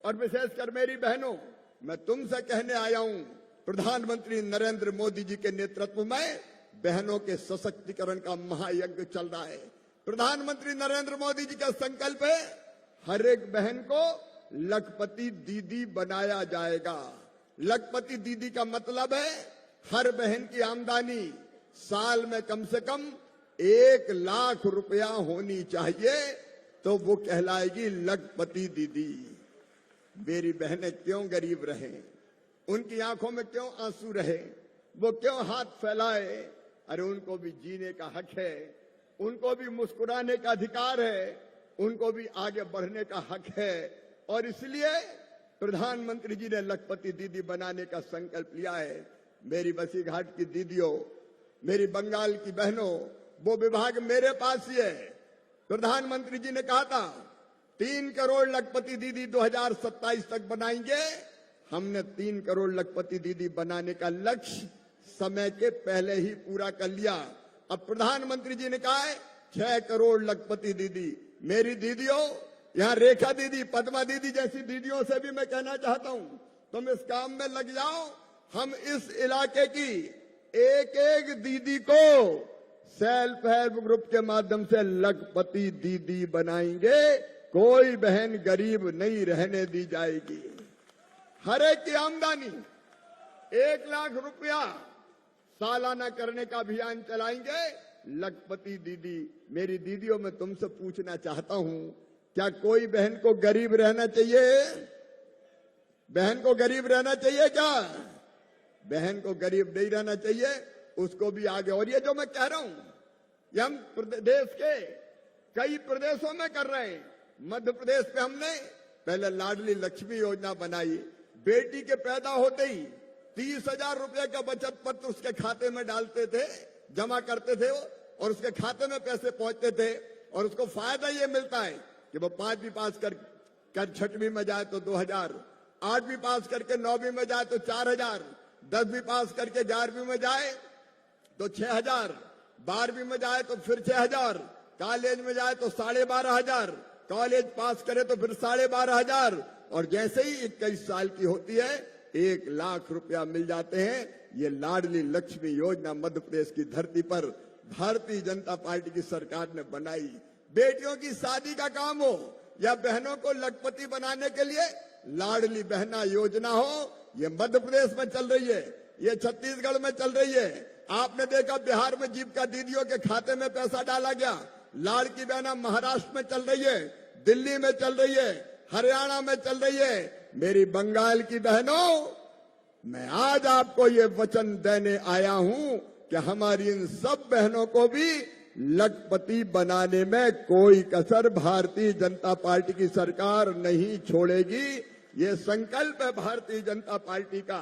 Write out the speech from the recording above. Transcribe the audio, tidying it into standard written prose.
और विशेषकर मेरी बहनों, मैं तुमसे कहने आया हूं, प्रधानमंत्री नरेंद्र मोदी जी के नेतृत्व में बहनों के सशक्तिकरण का महायज्ञ चल रहा है। प्रधानमंत्री नरेंद्र मोदी जी का संकल्प है, हर एक बहन को लखपति दीदी बनाया जाएगा। लखपति दीदी का मतलब है हर बहन की आमदनी साल में कम से कम 1 लाख रुपया होनी चाहिए, तो वो कहलाएगी लखपति दीदी। मेरी बहनें क्यों गरीब रहें, उनकी आंखों में क्यों आंसू रहे, वो क्यों हाथ फैलाए? अरे उनको भी जीने का हक है, उनको भी मुस्कुराने का अधिकार है, उनको भी आगे बढ़ने का हक है। और इसलिए प्रधानमंत्री जी ने लखपति दीदी बनाने का संकल्प लिया है। मेरी बसीघाट की दीदियों, मेरी बंगाल की बहनों, वो विभाग मेरे पास ही है। प्रधानमंत्री जी ने कहा था 3 करोड़ लखपति दीदी 2027 तक बनाएंगे। हमने 3 करोड़ लखपति दीदी बनाने का लक्ष्य समय के पहले ही पूरा कर लिया। अब प्रधानमंत्री जी ने कहा है 6 करोड़ लखपति दीदी। मेरी दीदियों, यहाँ रेखा दीदी, पद्मा दीदी जैसी दीदियों से भी मैं कहना चाहता हूं, तुम इस काम में लग जाओ। हम इस इलाके की एक एक दीदी को सेल्फ हेल्प ग्रुप के माध्यम से लखपति दीदी बनाएंगे। कोई बहन गरीब नहीं रहने दी जाएगी। हर एक की आमदनी 1 लाख रुपया सालाना करने का अभियान चलाएंगे। लखपति दीदी, मेरी दीदियों, मैं तुमसे पूछना चाहता हूं, क्या कोई बहन को गरीब रहना चाहिए? बहन को गरीब रहना चाहिए क्या? बहन को गरीब नहीं रहना चाहिए, उसको भी आगे। और ये जो मैं कह रहा हूं, ये हम देश के कई प्रदेशों में कर रहे हैं। मध्य प्रदेश पे हमने पहले लाडली लक्ष्मी योजना बनाई। बेटी के पैदा होते ही 30,000 रुपए का बचत पत्र उसके खाते में डालते थे, जमा करते थे वो, और उसके खाते में पैसे पहुंचते थे। और उसको फायदा ये मिलता है कि वो 5वीं पास कर 6वीं में जाए तो 2,000, 8वीं पास करके 9वीं में जाए तो 4,000, 10वीं पास करके 11वीं में जाए तो 6,000, 12वीं में जाए तो फिर 6,000, कॉलेज में जाए तो 12,500, कॉलेज पास करे तो फिर 12,500, और जैसे ही 21 साल की होती है 1 लाख रुपया मिल जाते हैं। ये लाडली लक्ष्मी योजना मध्य प्रदेश की धरती पर भारतीय जनता पार्टी की सरकार ने बनाई। बेटियों की शादी का काम हो या बहनों को लखपति बनाने के लिए लाडली बहना योजना हो, ये मध्य प्रदेश में चल रही है, ये छत्तीसगढ़ में चल रही है। आपने देखा बिहार में जीविका दीदियों के खाते में पैसा डाला गया। लाड़की बहना महाराष्ट्र में चल रही है, दिल्ली में चल रही है, हरियाणा में चल रही है। मेरी बंगाल की बहनों, मैं आज आपको ये वचन देने आया हूं कि हमारी इन सब बहनों को भी लखपति बनाने में कोई कसर भारतीय जनता पार्टी की सरकार नहीं छोड़ेगी। ये संकल्प है भारतीय जनता पार्टी का।